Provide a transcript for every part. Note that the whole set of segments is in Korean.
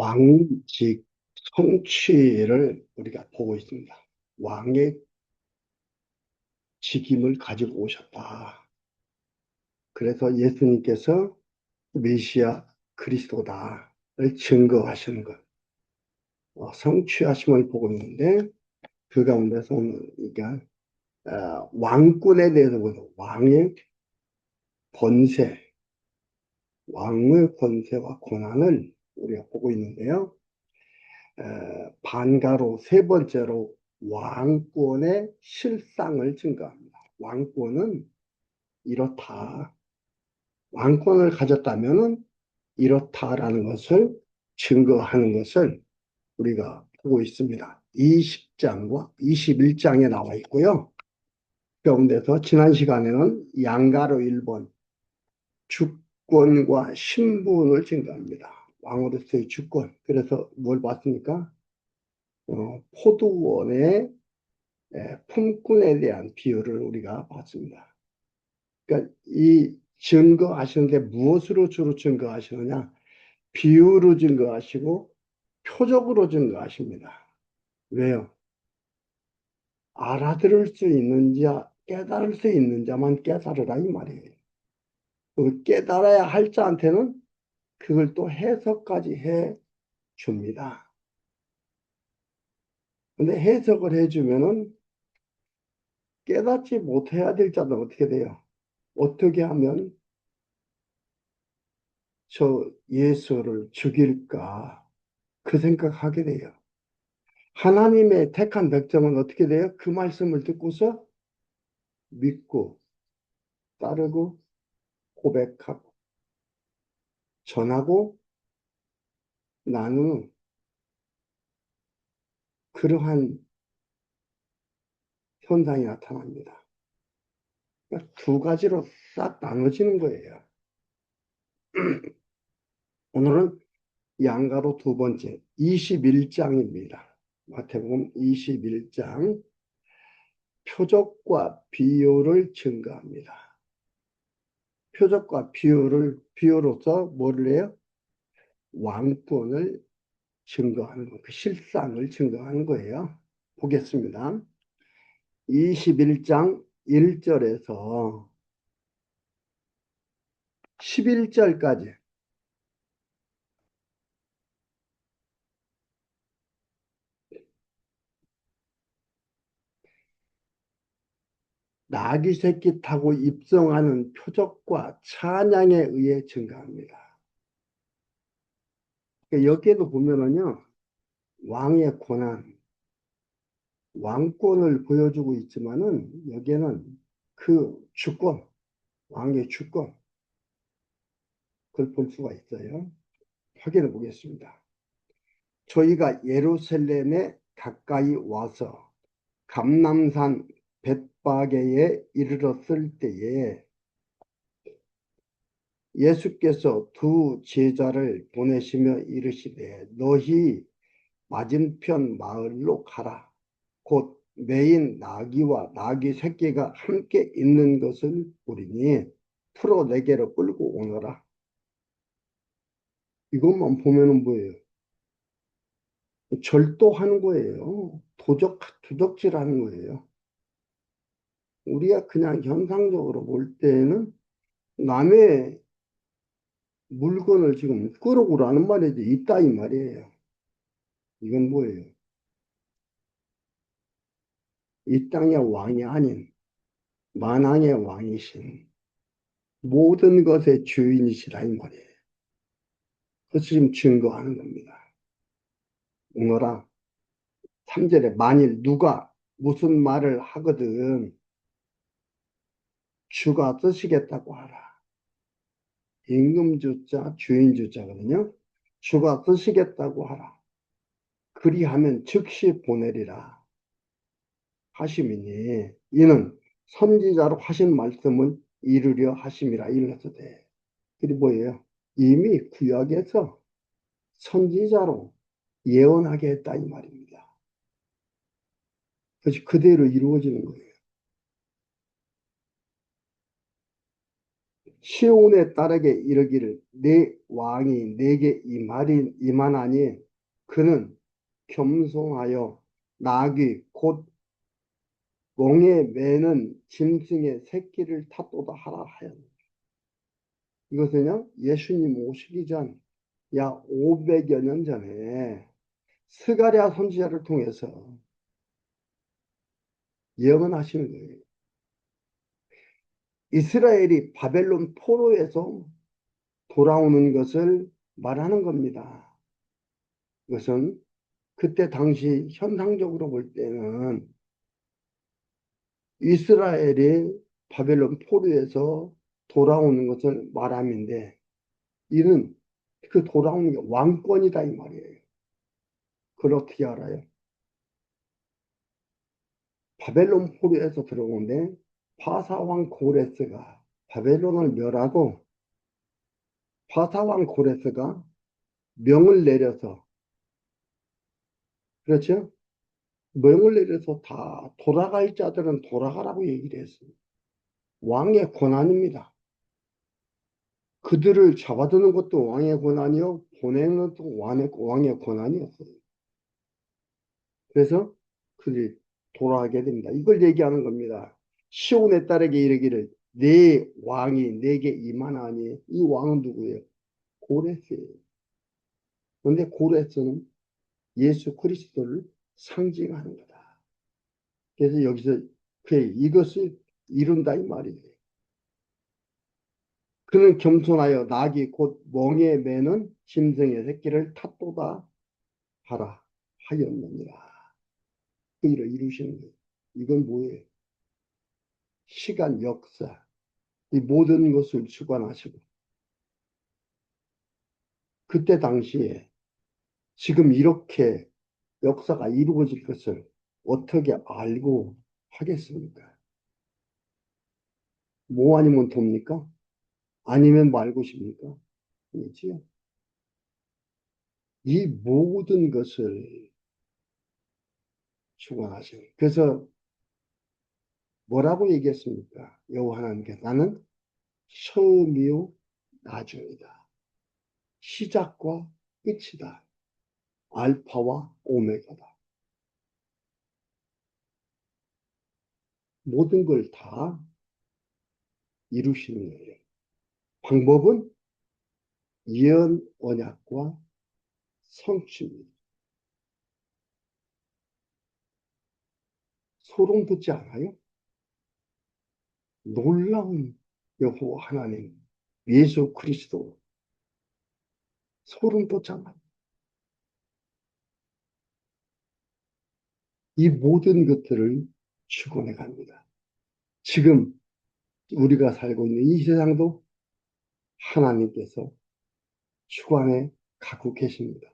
왕직 성취를 우리가 보고 있습니다. 왕의 직임을 가지고 오셨다. 그래서 예수님께서 메시아 그리스도다를 증거하시는 것, 성취하심을 보고 있는데 그 가운데서 오늘 우리가 왕권에 대해서 보죠. 왕의 권세, 왕의 권세와 권한을 우리가 보고 있는데요. 반가로 세 번째로 왕권의 실상을 증거합니다. 왕권은 이렇다. 왕권을 가졌다면은 이렇다라는 것을 증거하는 것을 우리가 보고 있습니다. 20장과 21장에 나와 있고요. 가운데서 지난 시간에는 양가로 1번 주권과 신분을 증거합니다. 왕으로서의 주권. 그래서 뭘 봤습니까? 포도원의 품꾼에 대한 비유를 우리가 봤습니다. 그러니까 이 증거하시는데 무엇으로 주로 증거하시느냐? 비유로 증거하시고 표적으로 증거하십니다. 왜요? 알아들을 수 있는 자, 깨달을 수 있는 자만 깨달으라 이 말이에요. 그 깨달아야 할 자한테는 그걸 또 해석까지 해 줍니다. 근데 해석을 해주면은 깨닫지 못해야 될 자는 어떻게 돼요? 어떻게 하면 저 예수를 죽일까? 그 생각하게 돼요. 하나님의 택한 백성은 어떻게 돼요? 그 말씀을 듣고서 믿고 따르고 고백하고 전하고 나누는 그러한 현상이 나타납니다. 그러니까 두 가지로 싹 나눠지는 거예요. 오늘은 양가로 두 번째 21장입니다. 마태복음 21장 표적과 비유를 증거합니다. 표적과 비유로서 뭐를 해요? 왕권을 증거하는 거, 그 실상을 증거하는 거예요. 보겠습니다. 21장 1절에서 11절까지 나귀 새끼 타고 입성하는 표적과 찬양에 의해 증가합니다. 여기에도 보면은요, 왕의 권한, 왕권을 보여주고 있지만은 여기에는 그 주권, 왕의 주권, 그걸 볼 수가 있어요. 확인해 보겠습니다. 저희가 예루살렘에 가까이 와서 감람산 벳바게에 이르렀을 때에 예수께서 두 제자를 보내시며 이르시되 너희 맞은편 마을로 가라. 곧 매인 나귀와 나귀 새끼가 함께 있는 것을 보리니 풀어 내게로 끌고 오너라. 이것만 보면은 뭐예요? 절도하는 거예요. 도적질하는 거예요. 우리가 그냥 현상적으로 볼 때는 남의 물건을 지금 끌어오라는 말이지 있다 이 말이에요. 이건 뭐예요? 이 땅의 왕이 아닌 만왕의 왕이신 모든 것의 주인이시라 이 말이에요. 그래서 지금 증거하는 겁니다. 오너라 3절에 만일 누가 무슨 말을 하거든 주가 쓰시겠다고 하라. 임금주자 주인주자거든요. 주가 쓰시겠다고 하라. 그리하면 즉시 보내리라 하심이니 이는 선지자로 하신 말씀을 이루려 하심이라 일렀으되. 그게 뭐예요? 이미 구약에서 선지자로 예언하게 했다 이 말입니다. 그래서 그대로 이루어지는 거예요. 시온의 딸에게 이르기를 내 왕이 내게 이만하니 그는 겸손하여 나귀 곧 몽에 매는 짐승의 새끼를 탓도다 하라 하였다. 이것은요, 예수님 오시기 전, 약 500여 년 전에 스가랴 선지자를 통해서 예언하시는 거예요. 이스라엘이 바벨론 포로에서 돌아오는 것을 말하는 겁니다. 이것은 그때 당시 현상적으로 볼 때는 이스라엘이 바벨론 포로에서 돌아오는 것을 말함인데, 이는 그 돌아오는 게 왕권이다 이 말이에요. 그걸 어떻게 알아요? 바벨론 포로에서 들어오는데 바사왕 고레스가 바벨론을 멸하고 바사왕 고레스가 명을 내려서, 그렇죠? 명을 내려서 다 돌아갈 자들은 돌아가라고 얘기를 했어요. 왕의 권한입니다. 그들을 잡아두는 것도 왕의 권한이요, 보내는 것도 왕의 권한이었어요. 그래서 그들이 돌아가게 됩니다. 이걸 얘기하는 겁니다. 시온의 딸에게 이르기를 내 왕이 내게 임하나니, 이 왕은 누구예요? 고레스예요. 그런데 고레스는 예수 그리스도를 상징하는 거다. 그래서 여기서 이것을 이룬다 이 말이에요. 그는 겸손하여 낙이 곧 멍에 매는 짐승의 새끼를 탓도다 하라 하였느니라. 그 일을 이루시는 거예요. 이건 뭐예요? 시간, 역사, 이 모든 것을 주관하시고, 그때 당시에 지금 이렇게 역사가 이루어질 것을 어떻게 알고 하겠습니까? 뭐 아니면 돕니까? 아니면 말고 싶습니까? 아니지요. 이 모든 것을 주관하셔요. 그래서 뭐라고 얘기했습니까? 여호와 하나님께 나는 처음이요 나중이다. 시작과 끝이다. 알파와 오메가다. 모든 걸 다 이루시는 거예요. 방법은 예언 언약과 성취입니다. 소름 돋지 않아요? 놀라운 여호와 하나님, 예수 그리스도, 소름 돋잖아요. 이 모든 것들을 주권해 갑니다. 지금 우리가 살고 있는 이 세상도 하나님께서 주관해 가고 계십니다.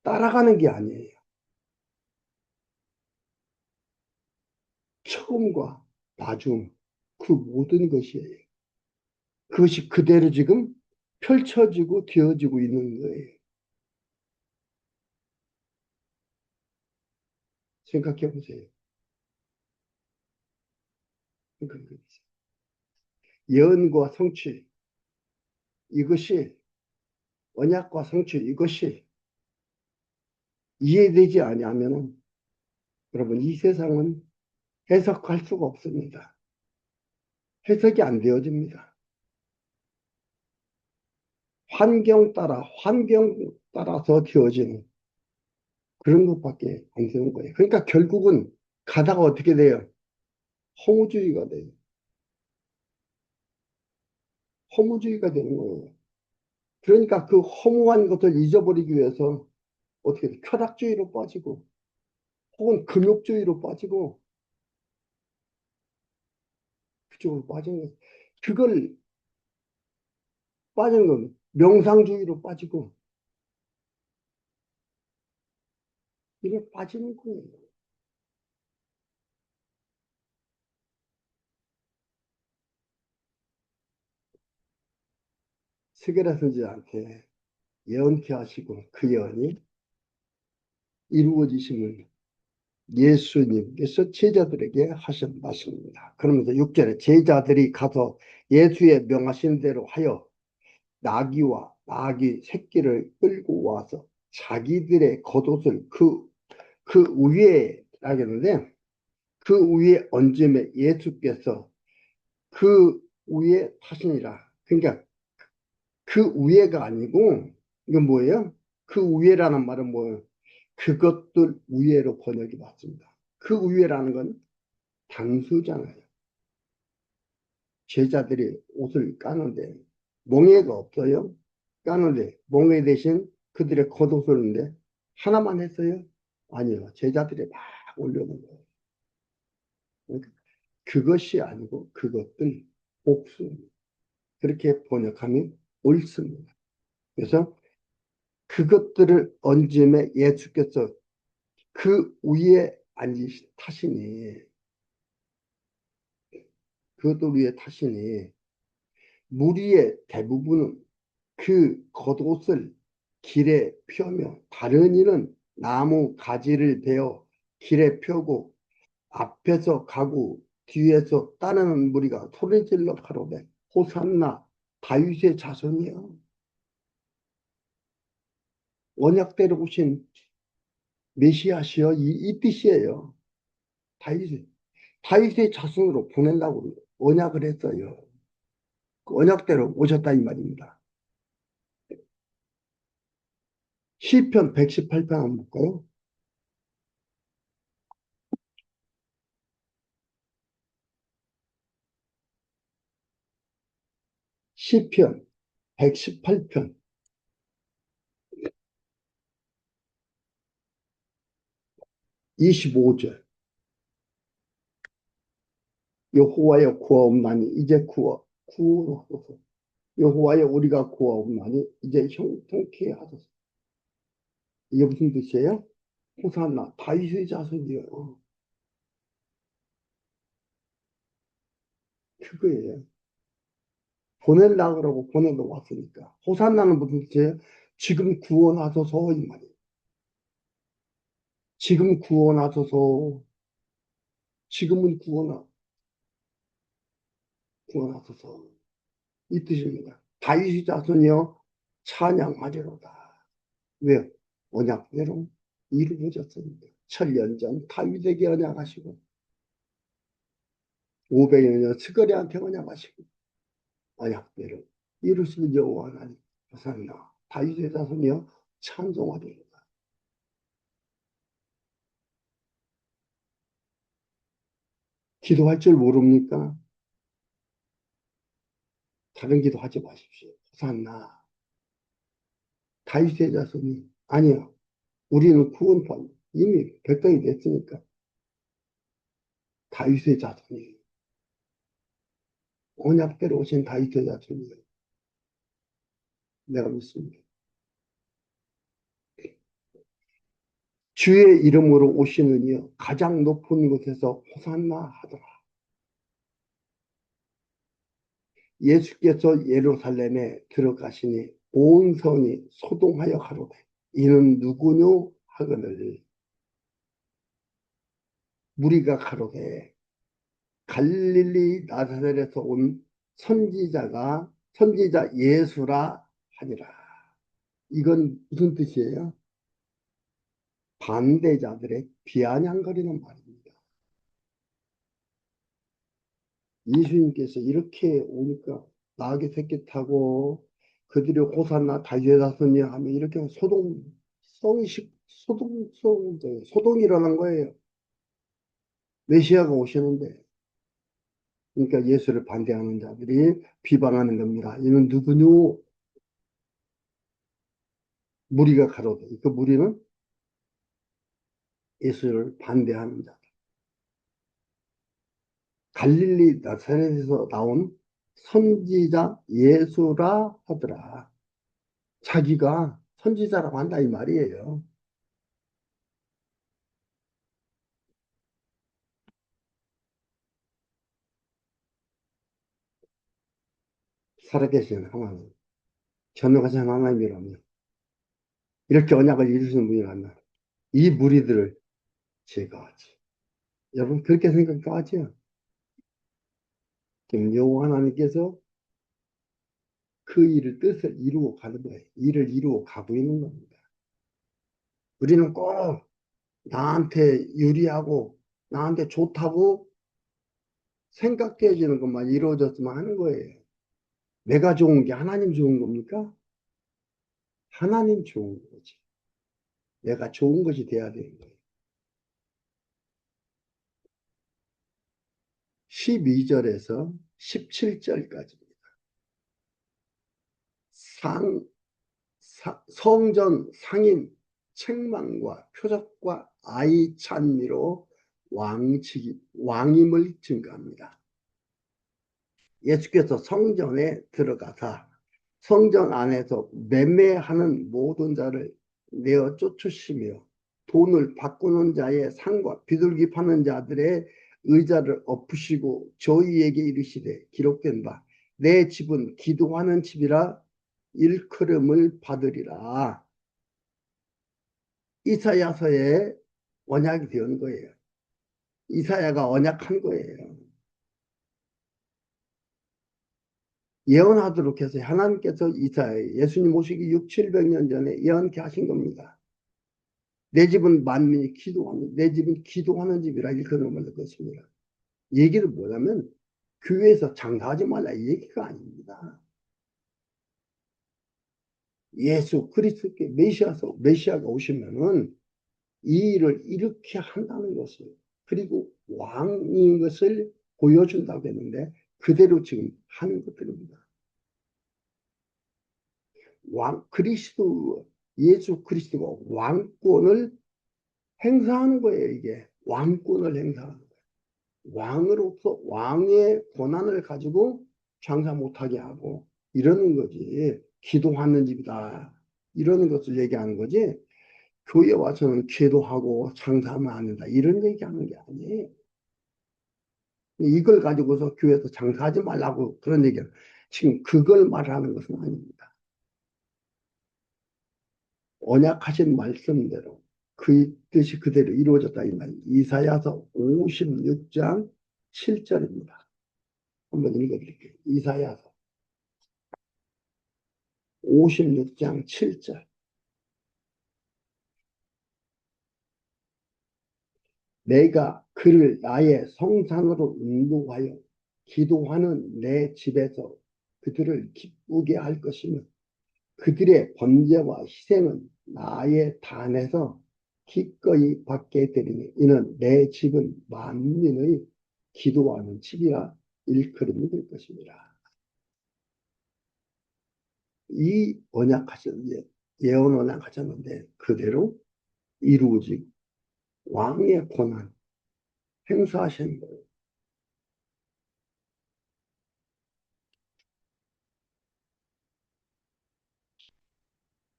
따라가는 게 아니에요. 처음과 나중, 그 모든 것이에요. 그것이 그대로 지금 펼쳐지고 되어지고 있는 거예요. 생각해 보세요. 예언과 성취, 이것이, 언약과 성취, 이것이 이해되지 아니하면 여러분, 이 세상은 해석할 수가 없습니다. 해석이 안 되어집니다. 환경 따라서 되어지는 그런 것밖에 안 되는 거예요. 그러니까 결국은 가다가 어떻게 돼요? 허무주의가 돼요. 허무주의가 되는 거예요. 그러니까 그 허무한 것을 잊어버리기 위해서 어떻게 돼? 쾌락주의로 빠지고 혹은 금욕주의로 빠지고 그쪽으로 빠지는 거예요. 그걸 빠지는 건 명상주의로 빠지고 이게 빠지는 거예요. 스게라 선지자한테 예언케 하시고 그 예언이 이루어지심을 예수님께서 제자들에게 하신 말씀입니다. 그러면서 6절에 제자들이 가서 예수의 명하신 대로 하여 나귀와 나귀 새끼를 끌고 와서 자기들의 겉옷을 그 위에 하겠는데 그 위에 얹음에 예수께서 그 위에 타시니라. 그러니까 그 위에가 아니고 이건 뭐예요? 그 위에라는 말은 뭐예요? 그것들 위에로 번역이 맞습니다. 그 위에라는 건 단수잖아요. 제자들이 옷을 까는데 몽에가 없어요. 까는데 몽에 대신 그들의 겉옷을인데 하나만 했어요? 아니요. 제자들이 막 올려놓은 거예요. 그러니까 그것이 아니고 그것들 복수 그렇게 번역하면 옳습니다. 그래서 그것들을 얹음에 예수께서 그 위에 앉으신 타시니 그것들 위에 타시니 무리의 대부분은 그 겉옷을 길에 펴며 다른 이는 나무 가지를 베어 길에 펴고 앞에서 가고 뒤에서 따르는 무리가 소리질러 가로되 호산나 다윗의 자손이여. 언약대로 오신 메시아시여 이 뜻이에요. 다윗의 자손으로 보낸다고 언약을 했어요. 그 언약대로 오셨다 이 말입니다. 시편 118편 한번 볼까요? 시편 118편 25절 여호와여 구하옵나니 이제 구원하소서. 여호와여 우리가 구하옵나니 이제 형통케 하소서. 이게 무슨 뜻이에요? 호산나 다윗의 자손이요. 그거예요. 보낼라 그러고 보내러 왔으니까. 호산나는 무슨 뜻이에요? 지금 구원하소서 이 말이에요. 지금 구원하소서. 지금은 구원하소서. 이 뜻입니다. 다윗의 자손이여 찬양하리로다. 왜요? 언약대로 이루어졌습니다. 천년 전 다윗에게 언약하시고 500여 년 스거리한테 언약하시고 언약대로 이루시는 여호와 하나님 호산나 다윗의 자손이여 찬송하리로다. 기도할 줄 모릅니까? 다른 기도하지 마십시오. 호산나 다윗의 자손이 아니요. 우리는 구원받 이미 백성이 됐으니까 다윗의 자손이 언약대로 오신 다윗의 자손이 내가 믿습니다. 주의 이름으로 오시는 이여 가장 높은 곳에서 호산나 하더라. 예수께서 예루살렘에 들어가시니 온 성이 소동하여 가로되 이는 누구뇨 하거늘 무리가 가로되 갈릴리 나사렛에서 온 선지자 예수라 하니라. 이건 무슨 뜻이에요? 반대자들의 비아냥거리는 말입니다. 예수님께서 이렇게 오니까 나귀 새끼 타고 그들이 호산나 다윗의 자손이 하면 이렇게 소동이 일어난 거예요. 메시아가 오시는데 그러니까 예수를 반대하는 자들이 비방하는 겁니다. 이는 누구뇨? 무리가 가로되 그 무리는 예수를 반대하는 자. 갈릴리 나사렛에서 나온 선지자 예수라 하더라. 자기가 선지자라고 한다 이 말이에요. 살아계신 하나님, 전능하신 하나님이라면 이렇게 언약을 이루시는 분이라면 이 무리들을 제거하지. 여러분 그렇게 생각하죠? 지금 여호와 하나님께서 그 일을 뜻을 이루어 가는 거예요. 일을 이루어 가고 있는 겁니다. 우리는 꼭 나한테 유리하고 나한테 좋다고 생각되어지는 것만 이루어졌으면 하는 거예요. 내가 좋은 게 하나님 좋은 겁니까? 하나님 좋은 거지. 내가 좋은 것이 돼야 되는 거예요. 12절에서 17절까지입니다. 성전 상인 책망과 표적과 아이 찬미로 왕임을 증가합니다. 예수께서 성전에 들어가사 성전 안에서 매매하는 모든 자를 내어 쫓으시며 돈을 바꾸는 자의 상과 비둘기 파는 자들의 의자를 엎으시고 저희에게 이르시되 기록된 바 내 집은 기도하는 집이라 일컬음을 받으리라. 이사야서에 언약이 되는 거예요. 이사야가 언약한 거예요. 예언하도록 해서 하나님께서 이사야 예수님 오시기 6, 700년 전에 예언케 하신 겁니다. 내 집은 만민이 기도하는 내 집은 기도하는 집이라 일컬음을 받을 것입니다. 얘기를 뭐냐면 교회에서 장사하지 말라 이 얘기가 아닙니다. 예수 그리스도께 메시아가 오시면은 이 일을 이렇게 한다는 것을 그리고 왕인 것을 보여준다고 했는데 그대로 지금 하는 것들입니다. 예수 그리스도가 왕권을 행사하는 거예요, 이게. 왕권을 행사하는 거예요. 왕으로서 왕의 권한을 가지고 장사 못하게 하고 이러는 거지. 기도하는 집이다. 이러는 것을 얘기하는 거지. 교회 와서는 기도하고 장사하면 안 된다. 이런 얘기하는 게 아니에요. 이걸 가지고서 교회에서 장사하지 말라고 그런 얘기를. 지금 그걸 말하는 것은 아닙니다. 언약하신 말씀대로 그 뜻이 그대로 이루어졌다 이 말. 이사야서 56장 7절입니다. 한번 읽어드릴게요. 이사야서 56장 7절. 내가 그를 나의 성산으로 인도하여 기도하는 내 집에서 그들을 기쁘게 할 것이며 그들의 번제와 희생은 나의 단에서 기꺼이 받게 되리니 이는 내 집은 만민의 기도하는 집이라 일컬음이 될 것입니다. 이 언약하셨는데 예언 언약하셨는데 그대로 이루어지고 왕의 권한 행사하신 거예요.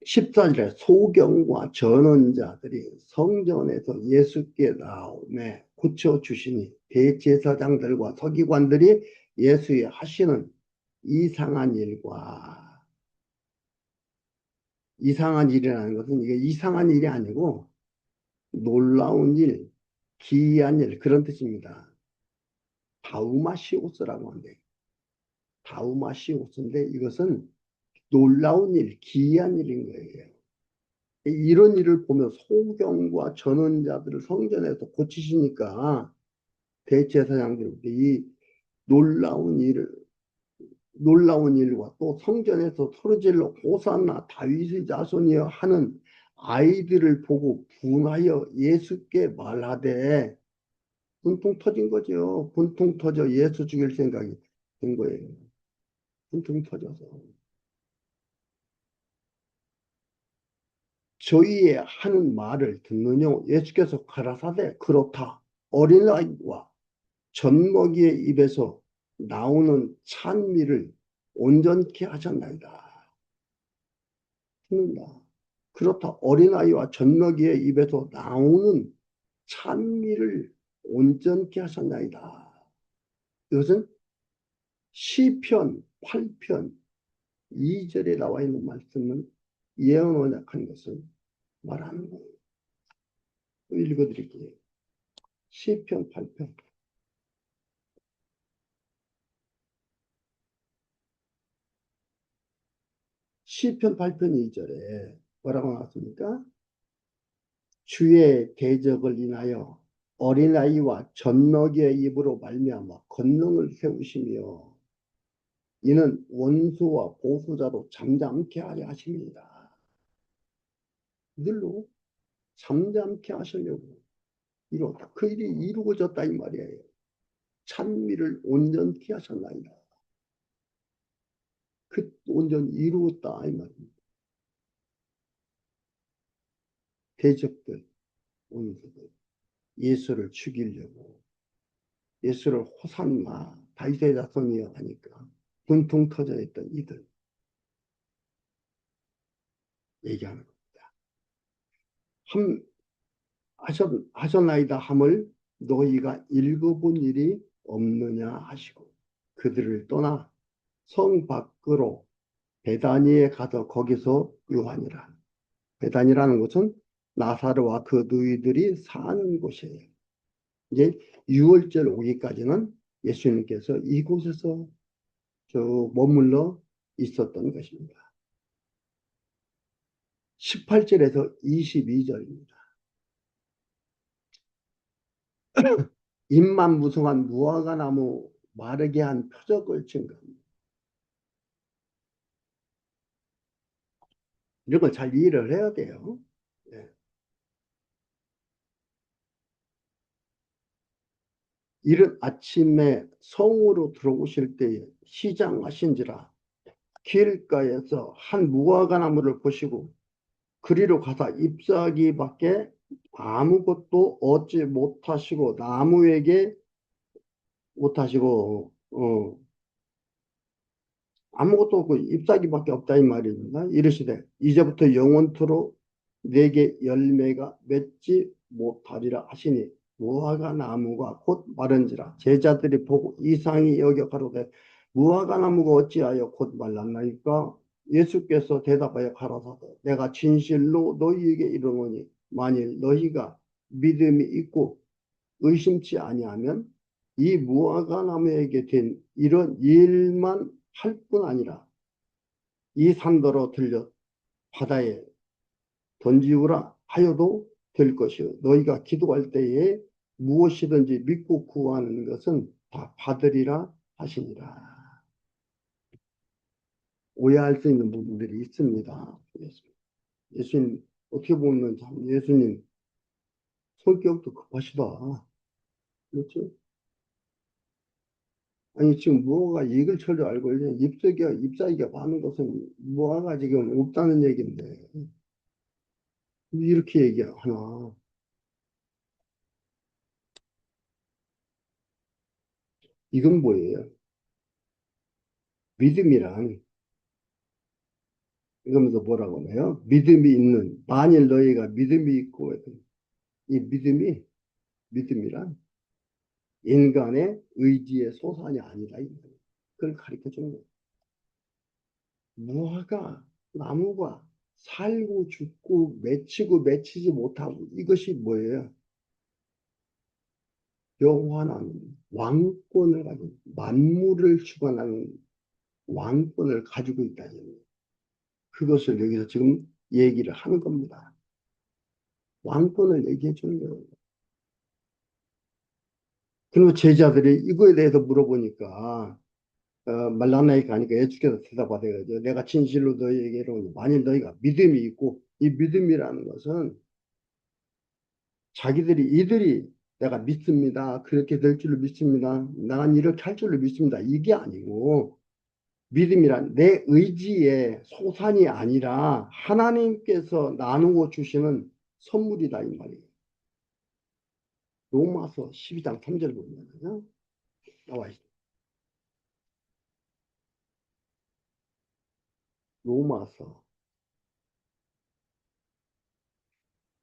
14절에 소경과 전원자들이 성전에서 예수께 나오매 고쳐주시니 대제사장들과 서기관들이 예수의 하시는 이상한 일과 이상한 일이라는 것은 이게 이상한 일이 아니고 놀라운 일, 기이한 일 그런 뜻입니다. 다우마시오스라고 하는데 다우마시오스인데 이것은 놀라운 일, 기이한 일인 거예요. 이런 일을 보며 소경과 전원자들을 성전에서 고치시니까 대제사장들이 이 놀라운 일을 놀라운 일과 또 성전에서 소리질러 호산나 다윗의 자손이여 하는 아이들을 보고 분하여 예수께 말하되 분통 터진 거죠. 분통 터져 예수 죽일 생각이 된 거예요. 분통 터져서. 저희의 하는 말을 듣느뇨 예수께서 가라사대 그렇다. 어린아이와 젖먹이의 입에서 나오는 찬미를 온전케 하셨나이다. 듣는다. 그렇다. 어린아이와 젖먹이의 입에서 나오는 찬미를 온전케 하셨나이다. 이것은 시편 8편 2절에 나와 있는 말씀은 예언 언약한 것을 말하는 거예요. 읽어드릴게요. 시편 8편. 시편 8편 2절에 뭐라고 나왔습니까? 주의 대적을 인하여 어린아이와 젖먹이의 입으로 말미암아 권능을 세우시며 이는 원수와 보수자로 잠잠케 하려 하십니다. 늘로 잠잠케 하시려고 그 일이 이루어졌다 이 말이에요. 찬미를 온전케 하셨나이다. 그 온전 이루었다 이 말입니다. 대적들, 원수들 예수를 죽이려고 예수를 호산나 다윗의 자손이여 하니까 분통 터져 있던 이들 얘기하는 겁니다. 하셨나이다 함을 너희가 읽어본 일이 없느냐 하시고 그들을 떠나 성 밖으로 베다니에 가서 거기서 요한이라. 베다니라는 곳은 나사로와 그 누이들이 사는 곳이에요. 이제 6월절 오기까지는 예수님께서 이곳에서 머물러 있었던 것입니다. 18절에서 22절입니다. 잎만 무성한 무화과 나무 마르게 한 표적을 증거합니다. 이런 걸 잘 이해를 해야 돼요. 네. 이른 아침에 성으로 들어오실 때에 시장하신지라 길가에서 한 무화과 나무를 보시고 그리로 가서 잎사귀밖에 아무것도 얻지 못하시고 나무에게 못하시고 아무것도 없고 잎사귀밖에 없다 이 말입니다. 이르시되 이제부터 영원토록 내게 열매가 맺지 못하리라 하시니 무화과 나무가 곧 마른지라. 제자들이 보고 이상히 여겨 가로되 무화과 나무가 어찌하여 곧 말랐나이까? 예수께서 대답하여 가라사대 내가 진실로 너희에게 이르노니 만일 너희가 믿음이 있고 의심치 아니하면 이 무화과 나무에게 된 이런 일만 할 뿐 아니라 이 산더러 들려 바다에 던지우라 하여도 될 것이요 너희가 기도할 때에 무엇이든지 믿고 구하는 것은 다 받으리라 하시니라. 오해할 수 있는 부분들이 있습니다. 예수님 어떻게 보면 참 예수님 성격도 급하시다. 그렇죠? 아니 지금 무화과 이익을 철로 알고 잎사귀가 많은 것은 무화과 지금 없다는 얘기인데 이렇게 얘기하나. 이건 뭐예요? 믿음이란 이거면서 뭐라고 해요? 믿음이 있는 만일 너희가 믿음이 있고 이 믿음이란 인간의 의지의 소산이 아니다. 그걸 가르쳐 주는 거예요. 무화과 나무가 살고 죽고 맺히고 맺히지 못하고 이것이 뭐예요? 영원한 왕권을 가지고 만물을 주관하는 왕권을 가지고 있다는 거예요. 그것을 여기서 지금 얘기를 하는 겁니다. 왕권을 얘기해 주는 거예요. 그리고 제자들이 이거에 대해서 물어보니까 말라나이가 하니까 예수께서 대답하되거든요. 내가 진실로 너희에게 이르노니 만일 너희가 믿음이 있고 이 믿음이라는 것은 이들이 내가 믿습니다. 그렇게 될 줄로 믿습니다. 난 이렇게 할 줄로 믿습니다. 이게 아니고 믿음이란 내 의지의 소산이 아니라 하나님께서 나누어 주시는 선물이다 이 말이에요. 로마서 12장 3절 보면요. 나와 있어요. 로마서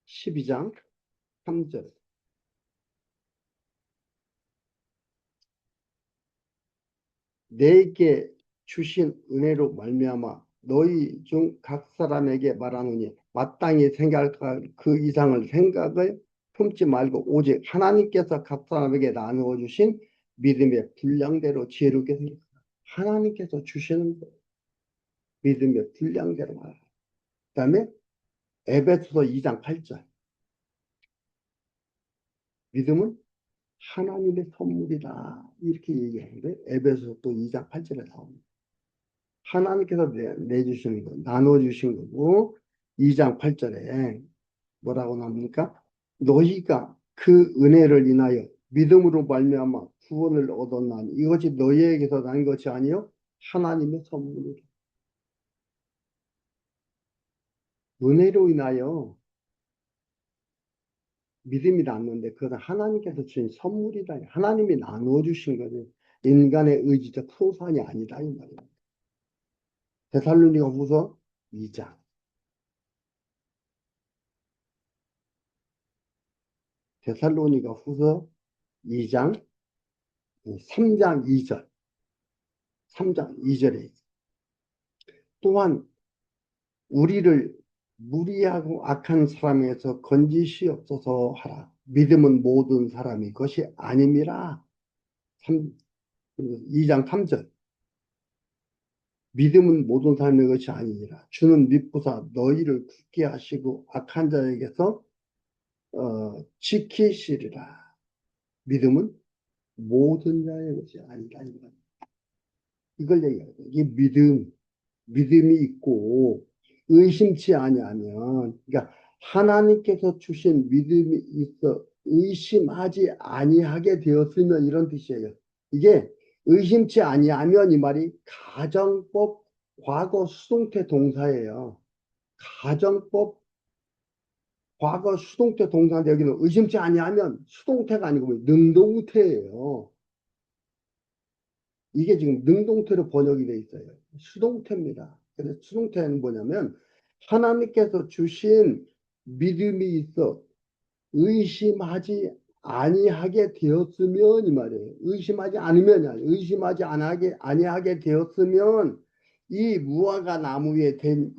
12장 3절. 내게 주신 은혜로 말미암아 너희 중 각 사람에게 말하노니 마땅히 생각할 그 이상을 생각을 품지 말고 오직 하나님께서 각 사람에게 나누어 주신 믿음의 분량대로 지혜롭게 생각하라. 하나님께서 주시는 거, 믿음의 분량대로 말하라. 그다음에 에베소서 2장 8절. 믿음은 하나님의 선물이다. 이렇게 얘기하는데 에베소서 또 2장 8절에 나옵니다. 하나님께서 내주시는 거, 나눠주신 거고 2장 8절에 뭐라고 나옵니까? 너희가 그 은혜를 인하여 믿음으로 말미암아 구원을 얻었나니 이것이 너희에게서 난 것이 아니요 하나님의 선물이라. 은혜로 인하여 믿음이 났는데 그것은 하나님께서 주신 선물이다. 하나님이 나누어 주신 거지 인간의 의지적 소산이 아니다 이 말이야. 데살로니가 후서 2장. 데살로니가 후서 2장 3장 2절. 3장 2절에 또한 우리를 무리하고 악한 사람에서 건지시옵소서 하라. 믿음은 모든 사람이 것이 아님이라. 2장 3절. 믿음은 모든 사람의 것이 아니니라. 주는 믿고사 너희를 굳게 하시고 악한 자에게서 지키시리라. 믿음은 모든 자의 것이 아니다. 이걸 얘기하는 거예요. 이게 믿음이 있고 의심치 아니하면, 그러니까 하나님께서 주신 믿음이 있어 의심하지 아니하게 되었으면 이런 뜻이에요. 이게 의심치 아니하면 이 말이 가정법 과거 수동태 동사예요. 가정법 과거 수동태 동사인데 여기는 의심치 아니하면 수동태가 아니고 능동태예요. 이게 지금 능동태로 번역이 돼 있어요. 수동태입니다. 그래서 수동태는 뭐냐면 하나님께서 주신 믿음이 있어 의심하지 아니하게 되었으면 이 말이에요. 의심하지 않으면 의심하지 아니하게 되었으면 이 무화과 나무 위에 된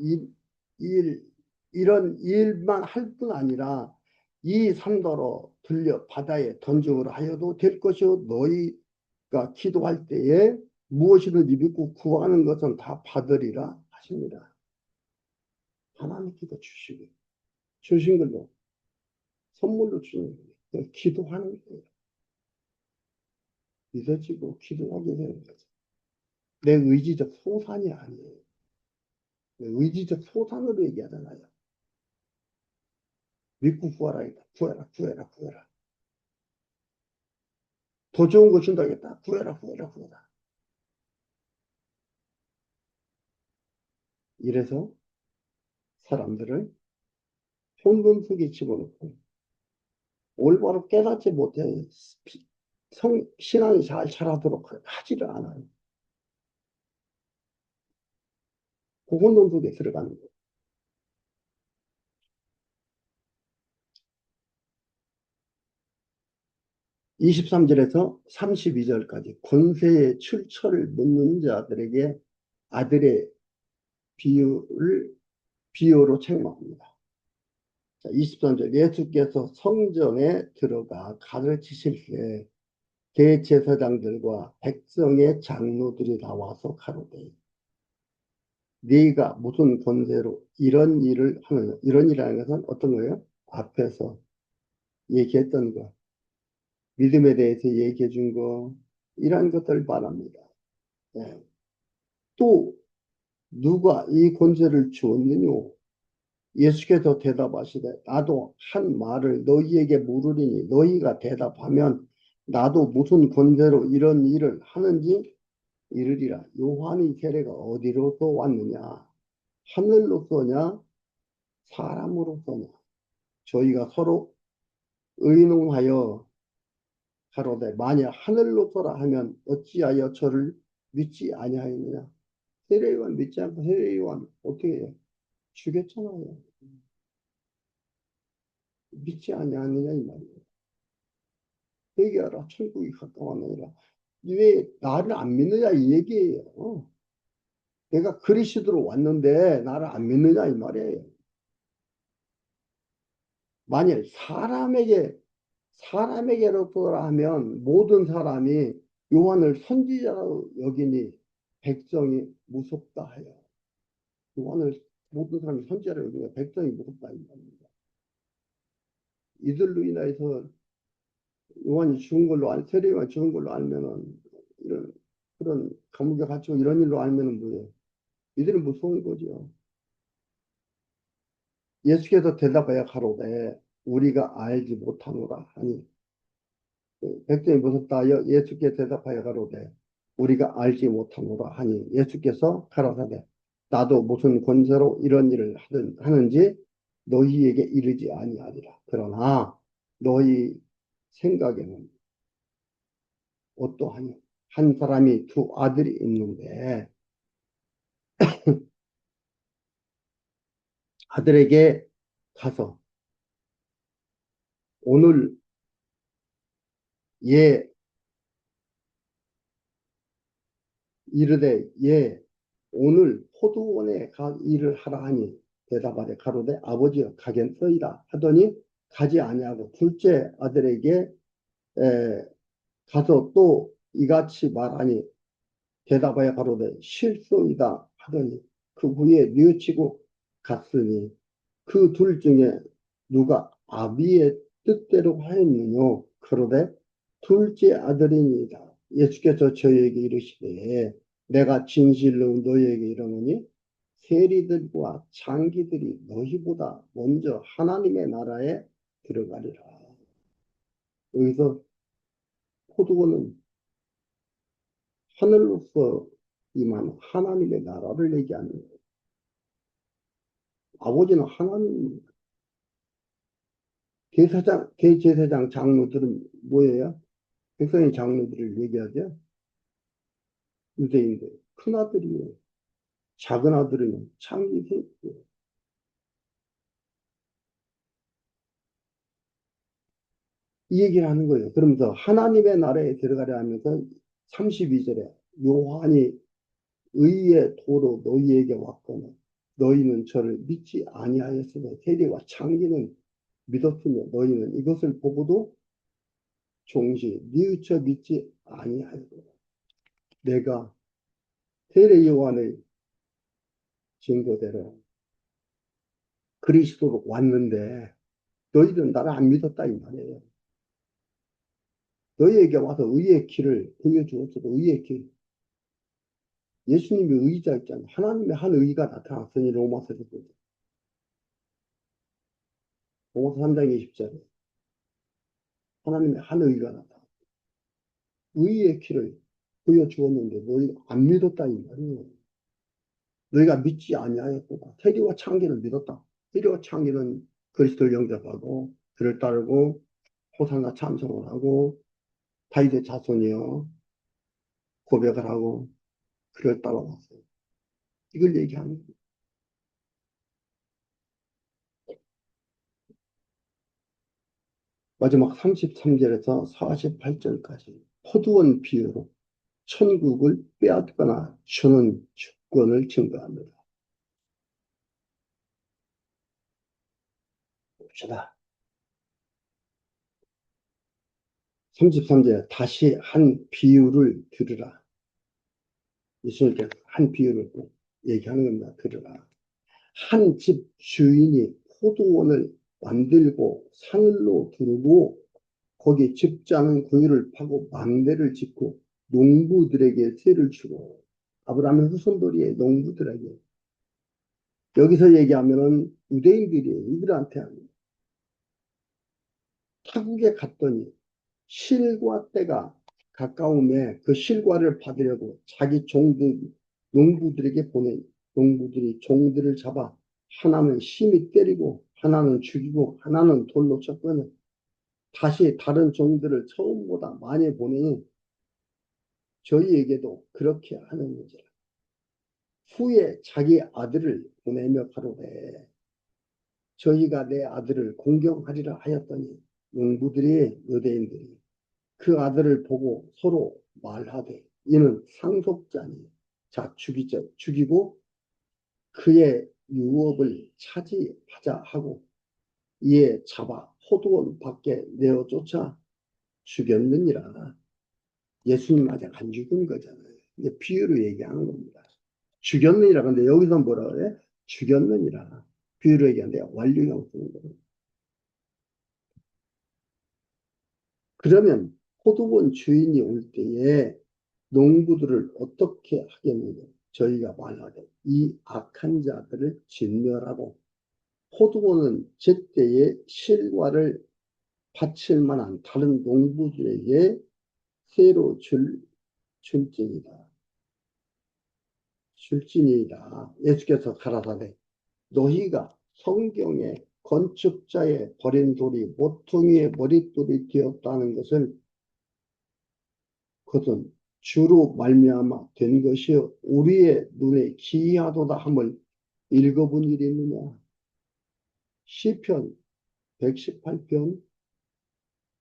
이런 일만 할 뿐 아니라 이 산더러 들려 바다에 던지으라 하여도 될 것이요 너희가 기도할 때에 무엇이든지 믿고 구하는 것은 다 받으리라 하십니다. 하나님께서 주신 걸로 선물로 주는 거예요. 기도하는 거예요. 믿어지고 기도하게 되는 거죠. 내 의지적 소산이 아니에요. 내 의지적 소산으로 얘기하잖아요. 믿고 구하라 했다. 구해라. 더 좋은 거 준다겠다. 구해라. 이래서 사람들을 혼돈 속에 집어넣고 올바로 깨닫지 못해 신앙이 잘 자라도록 하지를 않아요. 그 혼돈 속에 들어가는 거예요. 23절에서 32절까지 권세의 출처를 묻는 자들에게 아들의 비유로 책망합니다. 자, 23절 예수께서 성전에 들어가 가르치실 때 대제사장들과 백성의 장로들이 나와서 가로되 네가 무슨 권세로 이런 일을 하느냐. 이런 일이라는 것은 어떤 거예요? 앞에서 얘기했던 거, 믿음에 대해서 얘기해 준 거, 이러한 것들을 말합니다. 네. 또 누가 이 권세를 주었느냐? 예수께서 대답하시되 나도 한 말을 너희에게 물으리니 너희가 대답하면 나도 무슨 권세로 이런 일을 하는지 이르리라. 요한의 세례가 어디로서 왔느냐? 하늘로서냐? 사람으로서냐? 저희가 서로 의논하여 가로되 만약 하늘로서라 하면 어찌하여 저를 믿지 아니하였느냐? 세례요한 믿지 않고 세례요한 어떻게 해요? 죽였잖아요. 믿지 아니하느냐 이 말이에요. 회개하라 천국이 가까웠느니라. 왜 나를 안 믿느냐 이 얘기예요. 내가 그리스도로 왔는데 나를 안 믿느냐 이 말이에요. 만일 사람에게로부터 하면 모든 사람이 요한을 선지자로 여기니 백성이 무섭다 하여. 요한을 모든 사람이 선지자로 여기니 백성이 무섭다 이 말입니다. 이들로 인해서 요한이 죽은 걸로 세례가 죽은 걸로 알면은 이런 그런 감옥에 갇히고 이런 일로 알면은 뭐예요? 이들은 무서운 거죠. 예수께서 대답하여 가로되 우리가 알지 못하노라 하니 백성이 무섭다 하여 예수께 대답하여 가로되 우리가 알지 못하노라 하니 예수께서 가라사대 나도 무슨 권세로 이런 일을 하는지 너희에게 이르지 아니하리라. 그러나 너희 생각에는 어떠하니? 한 사람이 두 아들이 있는데 아들에게 가서 오늘 얘 이르되 얘 오늘 포도원에 가 일을 하라 하니 대답하되 가로되 아버지여 가겠소이다 하더니 가지 아니하고 둘째 아들에게 가서 또 이같이 말하니 대답하여 가로되 실소이다 하더니 그 후에 뉘우치고 갔으니 그 둘 중에 누가 아비의 뜻대로 하였느뇨 그러되 둘째 아들이니이다. 예수께서 저희에게 이르시되 내가 진실로 너희에게 이르노니 세리들과 장기들이 너희보다 먼저 하나님의 나라에 들어가리라. 여기서 포도원은 하늘로서 임한 하나님의 나라를 얘기하는 거예요. 아버지는 하나님, 대제사장 장로들은 뭐예요? 백성의 장로들을 얘기하죠. 유대인들. 큰아들이요. 작은 아들은 창기세요. 이 얘기를 하는 거예요. 그러면서 하나님의 나라에 들어가려 하면서 32절에 요한이 의의 도로 너희에게 왔거늘 너희는 저를 믿지 아니하였으며 세리와 창기는 믿었으며 너희는 이것을 보고도 종시 뉘우쳐 믿지 아니하였도다. 내가 세례 요한의 증거대로 그리스도로 왔는데 너희들은 나를 안 믿었다 이 말이에요. 너희에게 와서 의의 길을 보여주었어도 의의 길. 예수님이 의자 있잖아요. 하나님의 한 의가 나타났으니 로마서에서 보죠. 로마서 3장 20절에 하나님의 한 의가 나타났어요. 의의 길을 보여주었는데 너희가 안 믿었다 이 말이에요. 너희가 믿지 아니하였구나. 세리와 창기는 믿었다. 세리와 창기는 그리스도를 영접하고 그를 따르고 호산나 찬송을 하고 다윗의 자손이여 고백을 하고 그를 따라왔어요. 이걸 얘기하는 거예요. 마지막 33절에서 48절까지 포도원 비유로 천국을 빼앗거나 주는 주권을 증거합니다. 봅시다. 33절 다시 한 비유를 들으라. 예수님께서 한 비유를 얘기하는 겁니다. 들으라. 한 집 주인이 포도원을 만들고 산으로 두르고 거기 집장 구유를 파고 망대를 짓고 농부들에게 세를 주고 아브라함의 후손들이 농부들에게 여기서 얘기하면은 유대인들이 이들한테 타국에 갔더니 실과 때가 가까움에 그 실과를 받으려고 자기 종들 농부들에게 보내 농부들이 종들을 잡아 하나는 심히 때리고 하나는 죽이고 하나는 돌로 쳤거늘 다시 다른 종들을 처음보다 많이 보내니 저희에게도 그렇게 하는지라. 후에 자기 아들을 보내며 가로되 저희가 내 아들을 공경하리라 하였더니 농부들이 유대인들이 그 아들을 보고 서로 말하되 이는 상속자니 자 죽이고 그의 유업을 차지하자 하고 이에 잡아 포도원 밖에 내어 쫓아 죽였느니라. 예수님 아직 안 죽은 거잖아요. 이게 비유로 얘기하는 겁니다. 죽였느니라. 근데 여기서 뭐라 그래? 죽였느니라. 비유로 얘기하는데 완료형 쓰는 거예요. 그러면 포도원 주인이 올 때에 농부들을 어떻게 하겠느냐? 저희가 말하되 이 악한 자들을 진멸하고 포도원은 제때에 실과를 바칠 만한 다른 농부들에게 새로 줄지니라. 줄지니라. 예수께서 가라사대 너희가 성경에 건축자의 버린 돌이 모퉁이의 머릿돌이 되었다는 것을 그것은 주로 말미암아 된 것이요 우리의 눈에 기이하도다 함을 읽어본 일이 있느냐. 시편 118편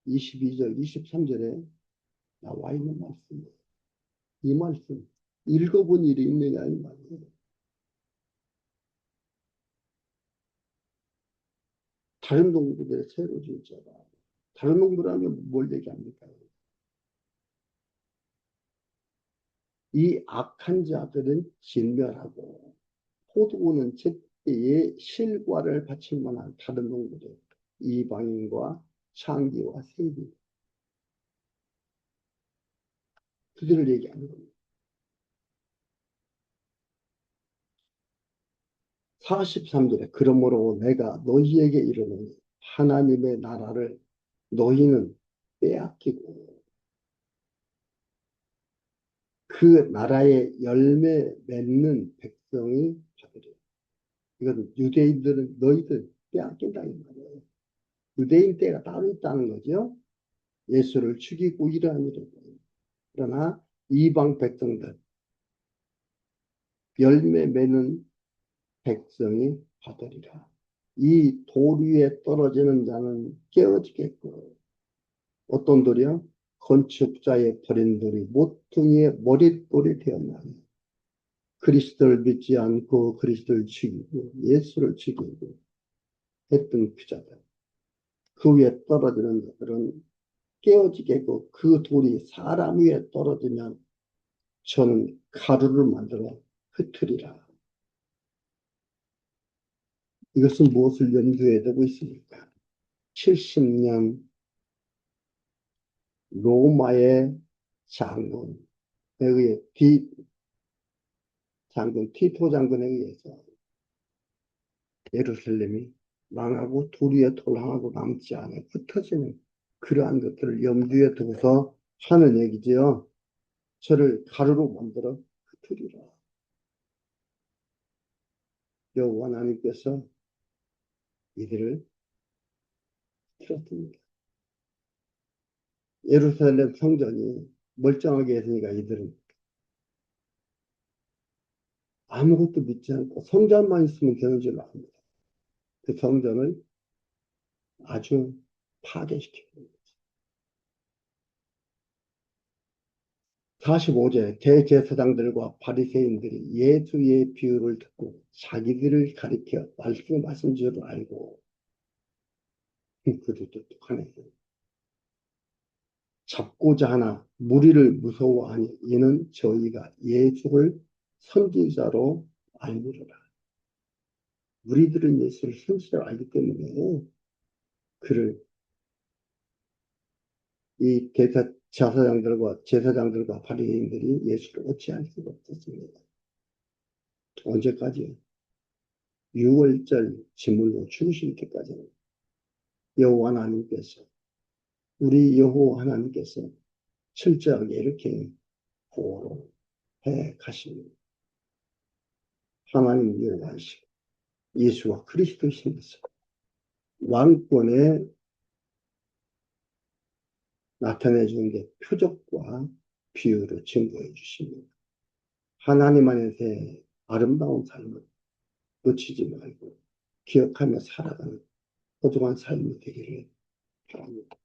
22절 23절에 나와 있는 말씀이에요. 이 말씀 읽어본 일이 있느냐 이 말이에요. 다른 농부들의 새로 진짜가 다른 농부라면 뭘 얘기합니까? 이 악한 자들은 진멸하고 포도원은 제때에 실과를 바칠 만한 다른 농부들 이방인과 창기와 세리 그들을 얘기하는 겁니다. 43절에 그러므로 내가 너희에게 이르노니 하나님의 나라를 너희는 빼앗기고 그 나라의 열매 맺는 백성이 받으리라. 이건 유대인들은 너희들 빼앗긴다 이 말이에요. 유대인 때가 따로 있다는 거죠. 예수를 죽이고 이러한 일을. 그러나 이방 백성들 열매 맺는 백성이 받으리라. 이 돌 위에 떨어지는 자는 깨어지겠고 어떤 돌이요? 건축자의 버린 돌이 모퉁이의 머릿돌이 되었나니 그리스도를 믿지 않고 그리스도를 죽이고 예수를 죽이고 했던 그 자들 그 위에 떨어지는 자들은 깨어지겠고 그 돌이 사람 위에 떨어지면 저는 가루를 만들어 흩으리라. 이것은 무엇을 연구해야 되고 있습니까? 70년 로마의 장군에 의해 티토 장군에 의해서 예루살렘이 망하고 돌 위에 돌아가고 남지 않아 흩어지는 그러한 것들을 염두에 두고서 하는 얘기지요. 저를 가루로 만들어 흩으리라. 여호와 하나님께서 이들을 틀었습니다. 예루살렘 성전이 멀쩡하게 했으니까 이들은 아무것도 믿지 않고 성전만 있으면 되는 줄 압니다. 그 성전을 아주 파괴시키고 45제 대제사장들과 바리새인들이 예수의 비유를 듣고 자기들을 가리켜 말씀하신 줄 알고 그들도 똑똑하네. 잡고자 하나 무리를 무서워하니 이는 저희가 예수를 선지자로 알미로라. 무리들은 예수를 선지자로 알기 때문에 그를 이 제사장들과 바리새인들이 예수를 어찌할 수가 없었습니다. 언제까지요? 6월절 제물로 죽으실 때까지는 여호와 하나님께서 우리 여호와 하나님께서 철저하게 이렇게 보호해 가십니다. 하나님 여호와이시고 예수와 그리스도이시면서 왕권에 나타내 주는 게 표적과 비유로 증거해 주십니다. 하나님 안에서 아름다운 삶을 놓치지 말고 기억하며 살아가는 소중한 삶이 되기를 바랍니다.